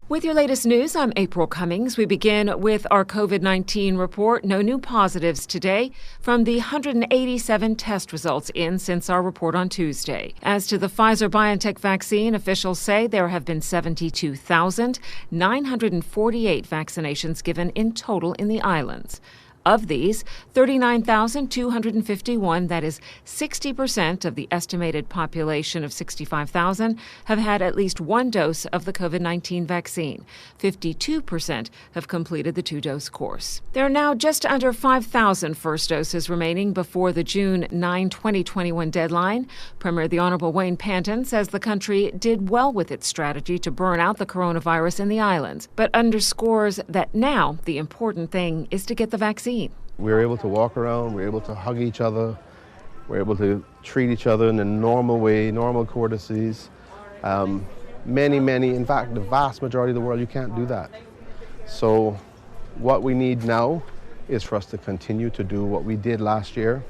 With your latest news, I'm April Cummings. We begin with our COVID-19 report. No new positives today from the 187 test results in since our report on Tuesday. As to the Pfizer-BioNTech vaccine, officials say there have been 72,948 vaccinations given in total in the islands. Of these, 39,251, that is 60% of the estimated population of 65,000, have had at least one dose of the COVID-19 vaccine. 52% have completed the two-dose course. There are now just under 5,000 first doses remaining before the June 9, 2021 deadline. Premier the Honorable Wayne Panton says the country did well with its strategy to burn out the coronavirus in the islands, but underscores that now the important thing is to get the vaccine. We're able to walk around, we're able to hug each other, we're able to treat each other in a normal way, normal courtesies. Many, in fact, the vast majority of the world, you can't do that. So what we need now is for us to continue to do what we did last year,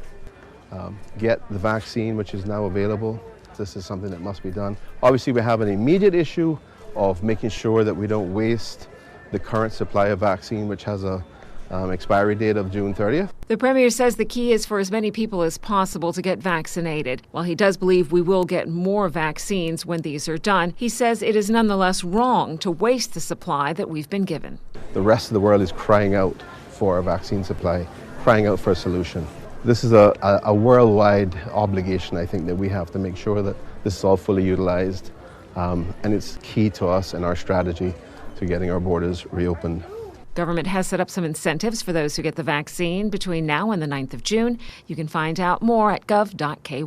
get the vaccine, which is now available. This is something that must be done. Obviously, we have an immediate issue of making sure that we don't waste the current supply of vaccine, which has a expiry date of June 30th. The Premier says the key is for as many people as possible to get vaccinated. While he does believe we will get more vaccines when these are done, he says it is nonetheless wrong to waste the supply that we've been given. The rest of the world is crying out for a vaccine supply, crying out for a solution. This is a worldwide obligation, I think, that we have to make sure that this is all fully utilized. And it's key to us in our strategy to getting our borders reopened. Government has set up some incentives for those who get the vaccine between now and the 9th of June. You can find out more at gov.ky.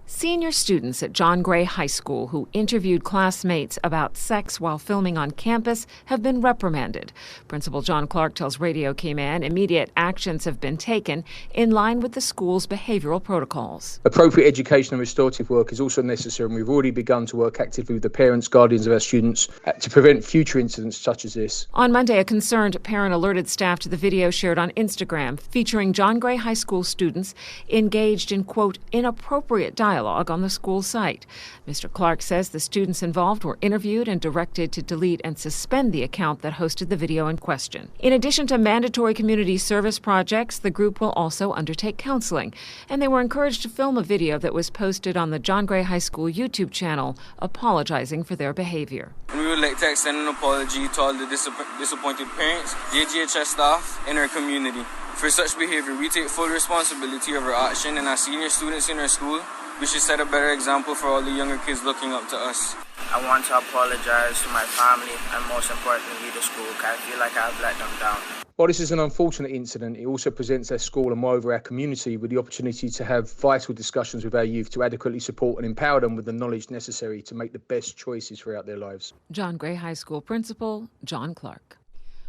Senior students at John Gray High School who interviewed classmates about sex while filming on campus have been reprimanded. Principal John Clark tells Radio Cayman immediate actions have been taken in line with the school's behavioral protocols. Appropriate education and restorative work is also necessary, and we've already begun to work actively with the parents, guardians of our students to prevent future incidents such as this. On Monday, a concerned parent alerted staff to the video shared on Instagram featuring John Gray High School students engaged in, quote, inappropriate dialogue on the school site. Mr. Clark says the students involved were interviewed and directed to delete and suspend the account that hosted the video in question. In addition to mandatory community service projects, the group will also undertake counseling, and they were encouraged to film a video that was posted on the John Gray High School YouTube channel apologizing for their behavior. We would like to extend an apology to all the disappointed parents, JGHS staff, and our community. For such behavior, we take full responsibility of our action, and as senior students in our school, we should set a better example for all the younger kids looking up to us. I want to apologize to my family and most importantly the school, because I feel like I've let them down. While this is an unfortunate incident, it also presents our school and moreover our community with the opportunity to have vital discussions with our youth to adequately support and empower them with the knowledge necessary to make the best choices throughout their lives. John Gray High School Principal John Clark.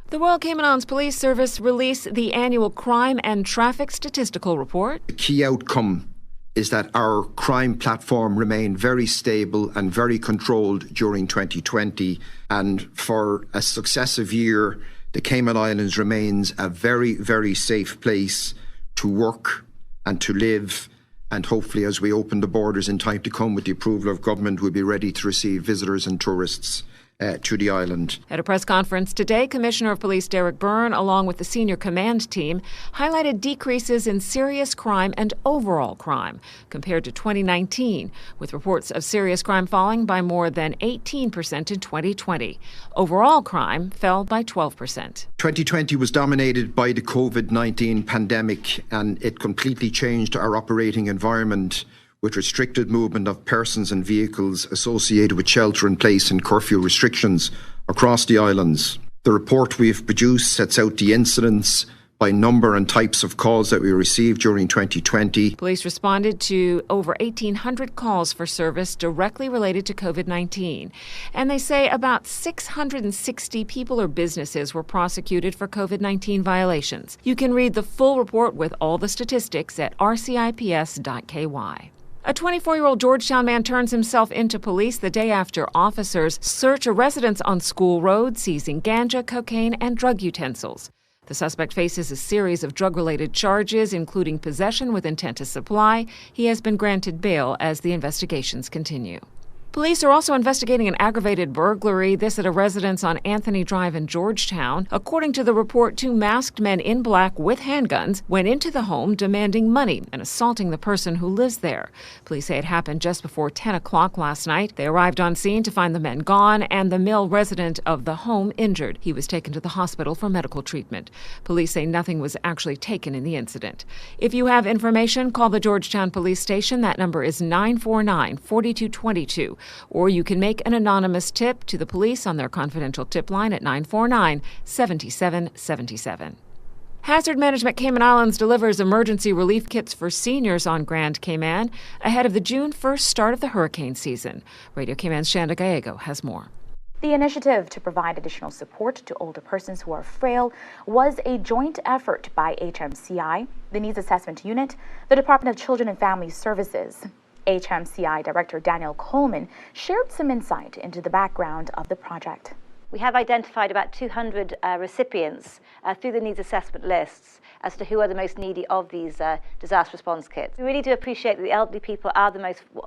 The Royal Cayman Islands Police Service released the annual Crime and Traffic Statistical Report. The key outcome is that our crime platform remained very stable and very controlled during 2020. And for a successive year, the Cayman Islands remains a very, very safe place to work and to live. And hopefully, as we open the borders in time to come with the approval of government, we'll be ready to receive visitors and tourists to the island. At a press conference today, Commissioner of Police Derek Byrne, along with the senior command team, highlighted decreases in serious crime and overall crime compared to 2019, with reports of serious crime falling by more than 18% in 2020. Overall crime fell by 12%. 2020 was dominated by the COVID-19 pandemic, and it completely changed our operating environment, with restricted movement of persons and vehicles associated with shelter in place and curfew restrictions across the islands. The report we've produced sets out the incidents by number and types of calls that we received during 2020. Police responded to over 1,800 calls for service directly related to COVID-19. And they say about 660 people or businesses were prosecuted for COVID-19 violations. You can read the full report with all the statistics at rcips.ky. A 24-year-old Georgetown man turns himself into police the day after officers search a residence on School Road, seizing ganja, cocaine, and drug utensils. The suspect faces a series of drug-related charges, including possession with intent to supply. He has been granted bail as the investigations continue. Police are also investigating an aggravated burglary, this at a residence on Anthony Drive in Georgetown. According to the report, 2 masked men in black with handguns went into the home demanding money and assaulting the person who lives there. Police say it happened just before 10 o'clock last night. They arrived on scene to find the men gone and the male resident of the home injured. He was taken to the hospital for medical treatment. Police say nothing was actually taken in the incident. If you have information, call the Georgetown Police Station. That number is 949-4222. Or you can make an anonymous tip to the police on their confidential tip line at 949-7777. Hazard Management Cayman Islands delivers emergency relief kits for seniors on Grand Cayman ahead of the June 1st start of the hurricane season. Radio Cayman's Shanda Gallego has more. The initiative to provide additional support to older persons who are frail was a joint effort by HMCI, the Needs Assessment Unit, the Department of Children and Family Services. HMCI Director Daniel Coleman shared some insight into the background of the project. We have identified about 200 recipients through the needs assessment lists as to who are the most needy of these disaster response kits. We really do appreciate that the elderly people are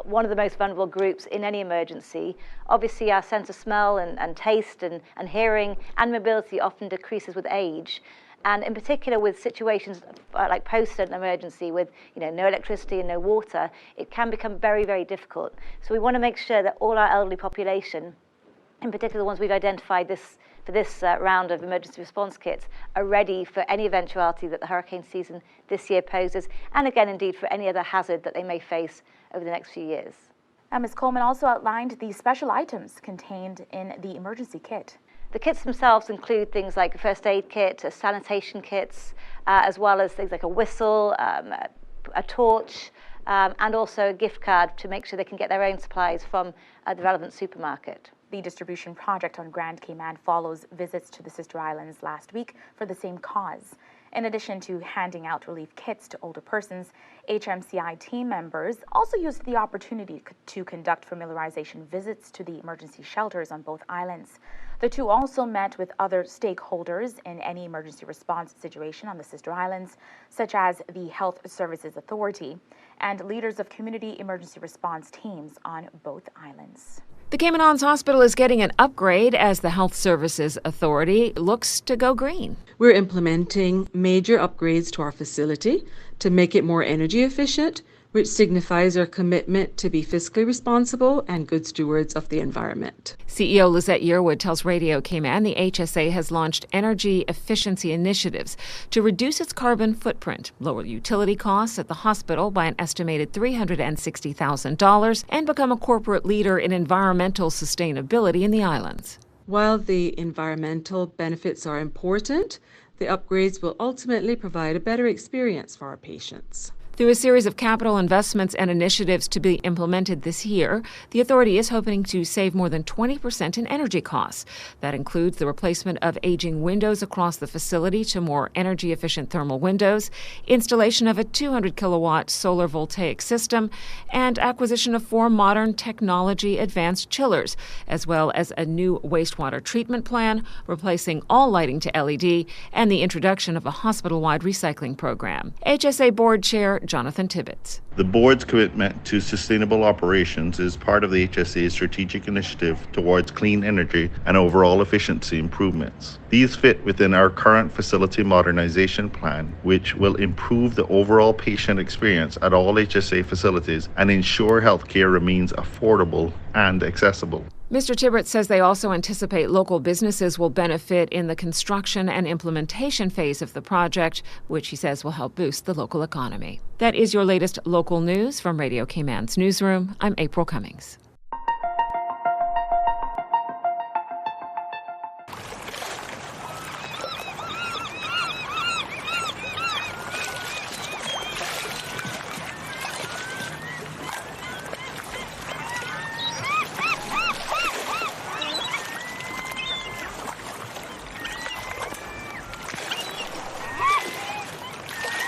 one of the most vulnerable groups in any emergency. Obviously, our sense of smell and taste and hearing and mobility often decreases with age. And in particular with situations like post an emergency with no electricity and no water, it can become very, very difficult. So we want to make sure that all our elderly population, in particular the ones we've identified for this round of emergency response kits, are ready for any eventuality that the hurricane season this year poses, and again indeed for any other hazard that they may face over the next few years. Ms. Coleman also outlined the special items contained in the emergency kit. The kits themselves include things like a first aid kit, sanitation kits, as well as things like a whistle, a torch, and also a gift card to make sure they can get their own supplies from the relevant supermarket. The distribution project on Grand Cayman follows visits to the Sister Islands last week for the same cause. In addition to handing out relief kits to older persons, HMCI team members also used the opportunity to conduct familiarization visits to the emergency shelters on both islands. The two also met with other stakeholders in any emergency response situation on the Sister Islands, such as the Health Services Authority and leaders of community emergency response teams on both islands. The Cayman Islands Hospital is getting an upgrade as the Health Services Authority looks to go green. We're implementing major upgrades to our facility to make it more energy efficient, which signifies our commitment to be fiscally responsible and good stewards of the environment. CEO Lizette Yearwood tells Radio Cayman the HSA has launched energy efficiency initiatives to reduce its carbon footprint, lower utility costs at the hospital by an estimated $360,000, and become a corporate leader in environmental sustainability in the islands. While the environmental benefits are important, the upgrades will ultimately provide a better experience for our patients. Through a series of capital investments and initiatives to be implemented this year, the authority is hoping to save more than 20% in energy costs. That includes the replacement of aging windows across the facility to more energy-efficient thermal windows, installation of a 200-kilowatt solar voltaic system, and acquisition of 4 modern technology-advanced chillers, as well as a new wastewater treatment plan, replacing all lighting to LED, and the introduction of a hospital-wide recycling program. HSA Board Chair Jonathan Tibbetts. The board's commitment to sustainable operations is part of the HSA's strategic initiative towards clean energy and overall efficiency improvements. These fit within our current facility modernization plan, which will improve the overall patient experience at all HSA facilities and ensure healthcare remains affordable and accessible. Mr. Tibbetts says they also anticipate local businesses will benefit in the construction and implementation phase of the project, which he says will help boost the local economy. That is your latest local news from Radio Cayman's newsroom. I'm April Cummings.